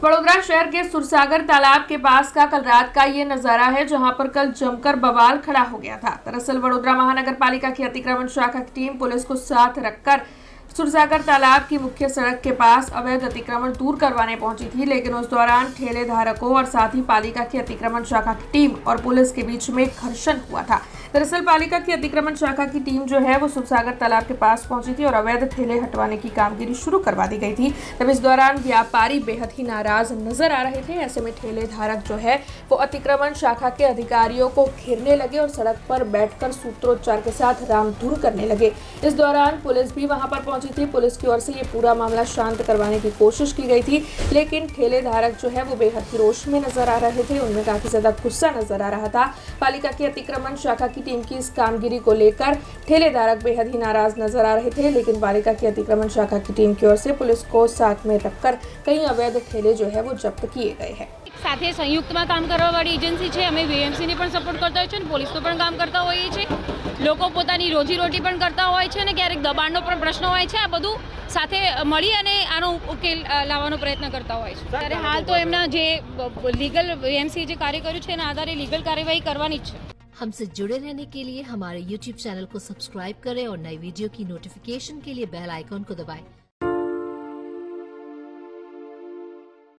वडोदरा शहर के सुरसागर तालाब के पास का कल रात का ये नजारा है, जहां पर कल जमकर बवाल खड़ा हो गया था। दरअसल वडोदरा महानगर पालिका की अतिक्रमण शाखा की टीम पुलिस को साथ रखकर सुरसागर तालाब की मुख्य सड़क के पास अवैध अतिक्रमण दूर करवाने पहुंची थी, लेकिन उस दौरान ठेले धारकों और साथ ही पालिका की अतिक्रमण शाखा की टीम और पुलिस के बीच में घर्षण हुआ था। दरअसल पालिका की अतिक्रमण शाखा की टीम जो है वो सुरसागर तालाब के पास पहुंची थी और अवैध ठेले हटवाने की कामगिरी शुरू करवा दी गई थी। तब इस दौरान व्यापारी बेहद ही नाराज नजर आ रहे थे। ऐसे में ठेले धारक जो है वो अतिक्रमण शाखा के अधिकारियों को घेरने लगे और सड़क पर बैठकर सूत्रोच्चार के साथ रामधुन करने लगे। इस दौरान पुलिस भी वहां पर पहुंची थी। पुलिस की ओर से ये पूरा मामला शांत करवाने की कोशिश की गई थी, लेकिन ठेले धारक जो है वो बेहद ही रोष में नजर आ रहे थे। उनमें काफी ज्यादा गुस्सा नजर आ रहा था। पालिका की अतिक्रमण शाखा की टीम की इस कामगिरी को लेकर ठेले धारक बेहद ही नाराज नजर आ रहे थे, लेकिन पालिका की अतिक्रमण शाखा की टीम की ओर से पुलिस को साथ में रखकर कई अवैध ठेले जो है वो जब्त किए गए हैं। સાથે સંયુક્તમાં કામ કરવાવાળી એજન્સી છે। અમે વીએમસીની પણ સપોર્ટ કરતા હોય છે અને પોલીસનો પણ કામ કરતા હોઈએ છીએ। લોકો પોતાની રોજીરોટી પણ કરતા હોય છે અને ક્યારેક દબાણનો પણ પ્રશ્ન હોય છે। આ બધું સાથે મળી અને આનો ઉકેલ લાવવાનો પ્રયત્ન કરતા હોય છે। ત્યારે હાલ તો એમના જે લીગલ વીએમસી જે કાર્ય કર્યું છે એના આધારે લીગલ કાર્યવાહી કરવાની જ છે। हमसे जुड़े रहने के लिए हमारे YouTube चैनल को सब्सक्राइब करें और नई वीडियो की नोटिफिकेशन के लिए बेल आइकॉन को दबाएं।